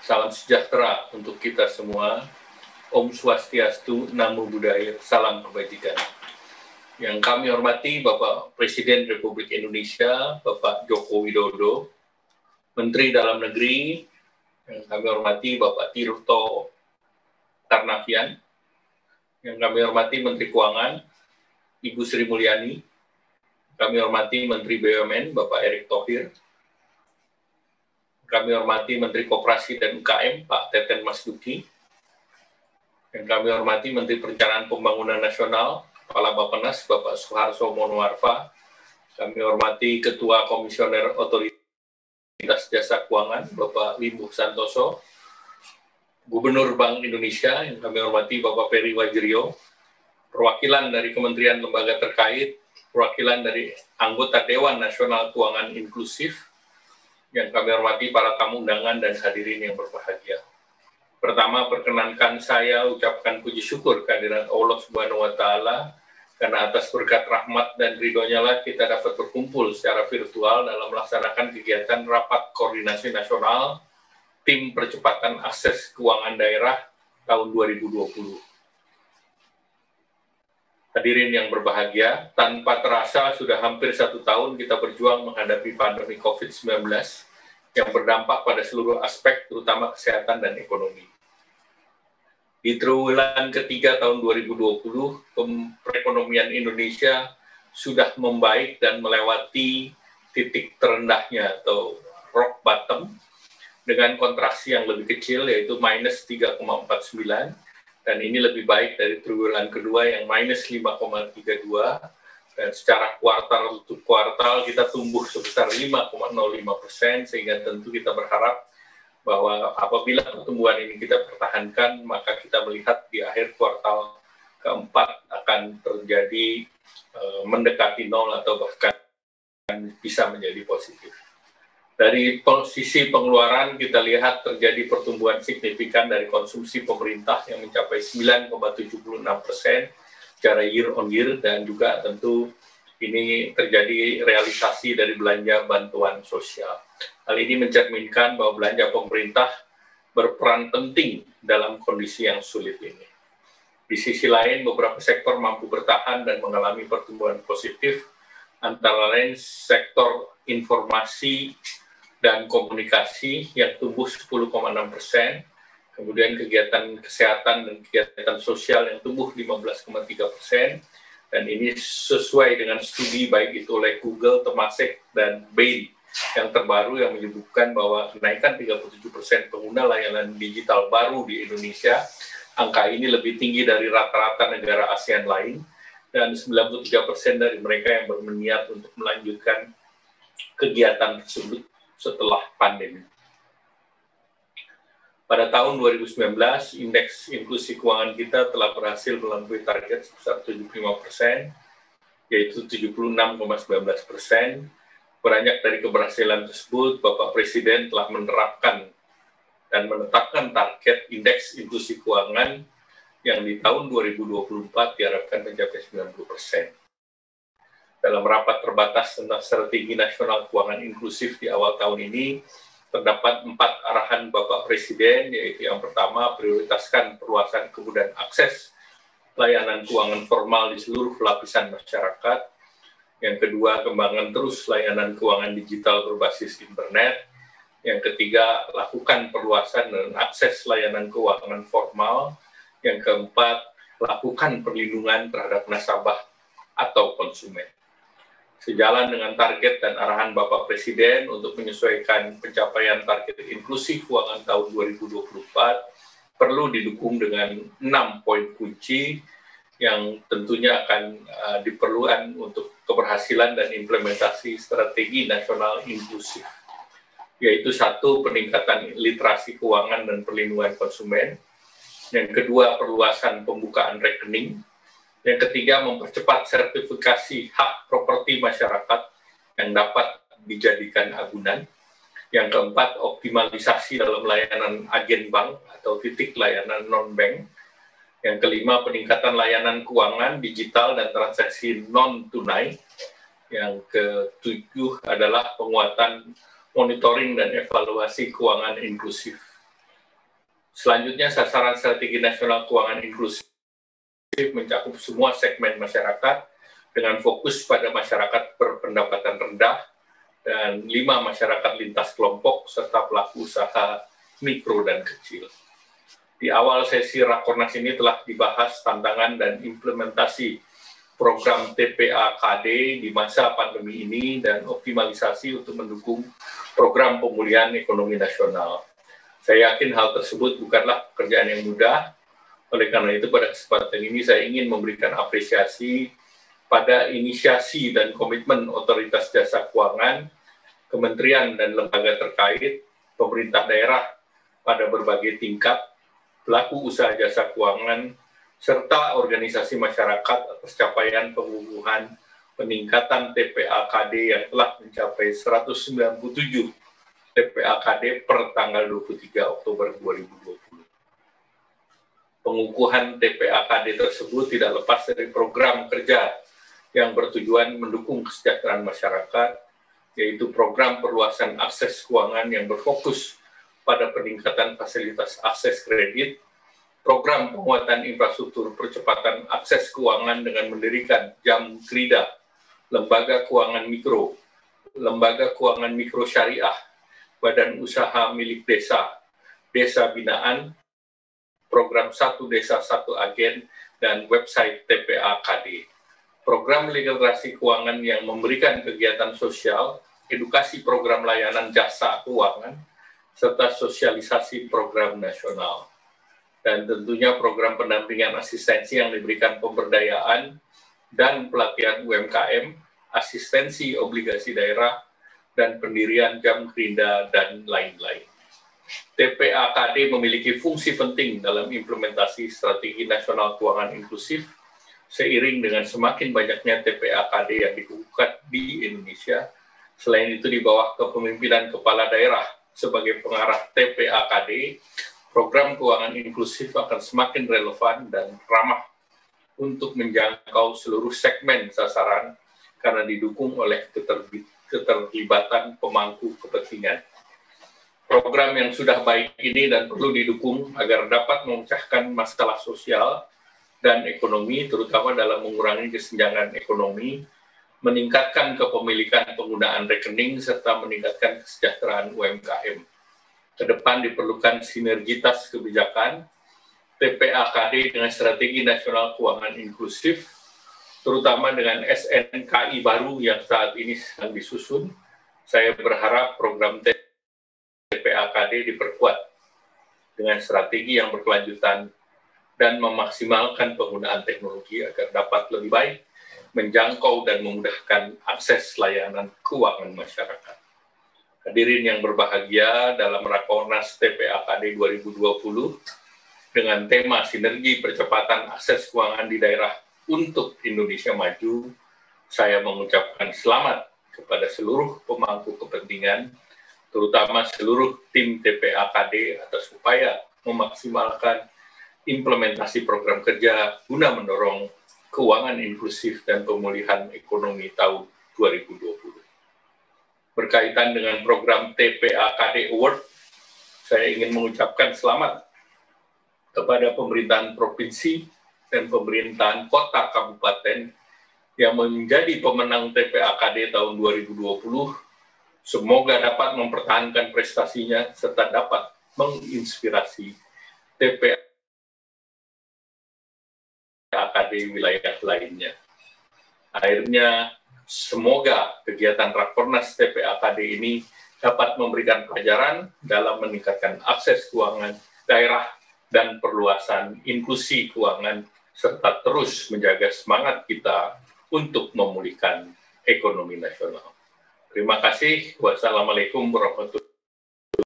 Salam sejahtera untuk kita semua. Om Swastiastu, Namo Buddhaya, salam kebajikan. Yang kami hormati Bapak Presiden Republik Indonesia, Bapak Joko Widodo, Menteri Dalam Negeri, yang kami hormati Bapak Tirto Karnavian, yang kami hormati Menteri Keuangan, Ibu Sri Mulyani, kami hormati Menteri BUMN, Bapak Erick Thohir, kami hormati Menteri Koperasi dan UKM, Pak Teten Mas Duki, yang kami hormati Menteri Perencanaan Pembangunan Nasional, Kepala Bappenas, Bapak Suharto Monoarfa, kami hormati Ketua Komisioner Otoritas Jasa Keuangan, Bapak Wimbo Santoso, Gubernur Bank Indonesia, yang kami hormati Bapak Peri Wajrio, perwakilan dari kementerian lembaga terkait, perwakilan dari anggota Dewan Nasional Keuangan Inklusif, yang kami hormati para tamu undangan dan hadirin yang berbahagia. Pertama, perkenankan saya ucapkan puji syukur kehadiran Allah Subhanahu wa Ta'ala, karena atas berkat rahmat dan ridhonya lah kita dapat berkumpul secara virtual dalam melaksanakan kegiatan Rapat Koordinasi Nasional Tim Percepatan Akses Keuangan Daerah tahun 2020. Hadirin yang berbahagia, tanpa terasa sudah hampir 1 tahun kita berjuang menghadapi pandemi COVID-19 yang berdampak pada seluruh aspek, terutama kesehatan dan ekonomi. Di triwulan ketiga tahun 2020, perekonomian Indonesia sudah membaik dan melewati titik terendahnya atau rock bottom dengan kontraksi yang lebih kecil, yaitu minus 3,49, dan ini lebih baik dari triwulan kedua yang minus 5,32, dan secara kuartal untuk kuartal kita tumbuh sebesar 5,05%, sehingga tentu kita berharap bahwa apabila pertumbuhan ini kita pertahankan, maka kita melihat di akhir kuartal keempat akan terjadi mendekati nol atau bahkan bisa menjadi positif. Dari sisi pengeluaran, kita lihat terjadi pertumbuhan signifikan dari konsumsi pemerintah yang mencapai 9,76% secara year on year, dan juga tentu ini terjadi realisasi dari belanja bantuan sosial. Hal ini mencerminkan bahwa belanja pemerintah berperan penting dalam kondisi yang sulit ini. Di sisi lain, beberapa sektor mampu bertahan dan mengalami pertumbuhan positif, antara lain sektor informasi dan komunikasi yang tumbuh 10,6%, kemudian kegiatan kesehatan dan kegiatan sosial yang tumbuh 15,3%, dan ini sesuai dengan studi baik itu oleh Google, Temasek, dan Bain yang terbaru yang menyebutkan bahwa kenaikan 37% pengguna layanan digital baru di Indonesia. Angka ini lebih tinggi dari rata-rata negara ASEAN lain, dan 93% dari mereka yang berniat untuk melanjutkan kegiatan tersebut setelah pandemi. Pada tahun 2019, indeks inklusi keuangan kita telah berhasil melampaui target sebesar 75%, yaitu 76,19%. Beranjak dari keberhasilan tersebut, Bapak Presiden telah menerapkan dan menetapkan target indeks inklusi keuangan yang di tahun 2024 diharapkan mencapai 90%. Dalam rapat terbatas tentang strategi nasional keuangan inklusif di awal tahun ini, terdapat 4 arahan Bapak Presiden, yaitu yang pertama, prioritaskan perluasan kemudahan akses layanan keuangan formal di seluruh lapisan masyarakat. Yang kedua, kembangkan terus layanan keuangan digital berbasis internet. Yang ketiga, lakukan perluasan dan akses layanan keuangan formal. Yang keempat, lakukan perlindungan terhadap nasabah atau konsumen. Sejalan dengan target dan arahan Bapak Presiden untuk menyesuaikan pencapaian target inklusi keuangan tahun 2024, perlu didukung dengan 6 poin kunci yang tentunya akan diperlukan untuk keberhasilan dan implementasi strategi nasional inklusif, yaitu 1, peningkatan literasi keuangan dan perlindungan konsumen. Yang kedua, perluasan pembukaan rekening. Yang ketiga, mempercepat sertifikasi hak properti masyarakat yang dapat dijadikan agunan. Yang keempat, optimalisasi dalam layanan agen bank atau titik layanan non-bank. Yang kelima, peningkatan layanan keuangan digital dan transaksi non-tunai. Yang ketujuh adalah penguatan monitoring dan evaluasi keuangan inklusif. Selanjutnya, sasaran strategi nasional keuangan inklusif mencakup semua segmen masyarakat dengan fokus pada masyarakat berpendapatan rendah dan 5 masyarakat lintas kelompok serta pelaku usaha mikro dan kecil. Di awal sesi Rakornas ini telah dibahas tantangan dan implementasi program TPA-KD di masa pandemi ini dan optimalisasi untuk mendukung program pemulihan ekonomi nasional. Saya yakin hal tersebut bukanlah pekerjaan yang mudah. Oleh karena itu, pada kesempatan ini saya ingin memberikan apresiasi pada inisiasi dan komitmen otoritas jasa keuangan, kementerian dan lembaga terkait, pemerintah daerah pada berbagai tingkat, pelaku usaha jasa keuangan, serta organisasi masyarakat atas capaian pengukuhan peningkatan TPA-KD yang telah mencapai 197 TPA-KD per tanggal 23 Oktober 2020. Pengukuhan TPA-KD tersebut tidak lepas dari program kerja yang bertujuan mendukung kesejahteraan masyarakat, yaitu program perluasan akses keuangan yang berfokus pada peningkatan fasilitas akses kredit, program penguatan infrastruktur percepatan akses keuangan dengan mendirikan Jam Krida, lembaga keuangan mikro syariah, badan usaha milik desa, desa binaan, program 1 desa 1 agen, dan website TPA-KD. Program literasi keuangan yang memberikan kegiatan sosial, edukasi program layanan jasa keuangan, serta sosialisasi program nasional. Dan tentunya program pendampingan asistensi yang diberikan pemberdayaan dan pelatihan UMKM, asistensi obligasi daerah, dan pendirian Jam Krida, dan lain-lain. TPA-KD memiliki fungsi penting dalam implementasi strategi nasional keuangan inklusif, seiring dengan semakin banyaknya TPA-KD yang dikukuhkan di Indonesia. Selain itu, di bawah kepemimpinan kepala daerah sebagai pengarah TPA-KD, program keuangan inklusif akan semakin relevan dan ramah untuk menjangkau seluruh segmen sasaran karena didukung oleh keterlibatan pemangku kepentingan. Program yang sudah baik ini dan perlu didukung agar dapat memecahkan masalah sosial dan ekonomi, terutama dalam mengurangi kesenjangan ekonomi, meningkatkan kepemilikan penggunaan rekening, serta meningkatkan kesejahteraan UMKM. Ke depan diperlukan sinergitas kebijakan TPA-KD dengan strategi nasional keuangan inklusif, terutama dengan SNKI baru yang saat ini sedang disusun. Saya berharap program TPA-KD diperkuat dengan strategi yang berkelanjutan dan memaksimalkan penggunaan teknologi agar dapat lebih baik menjangkau dan memudahkan akses layanan keuangan masyarakat. Hadirin yang berbahagia, dalam Rakornas TPA-KD 2020 dengan tema Sinergi Percepatan Akses Keuangan di Daerah untuk Indonesia Maju, saya mengucapkan selamat kepada seluruh pemangku kepentingan, terutama seluruh tim TPA-KD atas upaya memaksimalkan implementasi program kerja guna mendorong keuangan inklusif dan pemulihan ekonomi tahun 2020. Berkaitan dengan program TPA-KD Award, saya ingin mengucapkan selamat kepada pemerintahan provinsi dan pemerintahan kota kabupaten yang menjadi pemenang TPA-KD tahun 2020. Semoga dapat mempertahankan prestasinya serta dapat menginspirasi TPA-KD wilayah lainnya. Akhirnya, semoga kegiatan Rakornas TPA-KD ini dapat memberikan pelajaran dalam meningkatkan akses keuangan daerah dan perluasan inklusi keuangan, serta terus menjaga semangat kita untuk memulihkan ekonomi nasional. Terima kasih. Wassalamualaikum warahmatullahi wabarakatuh.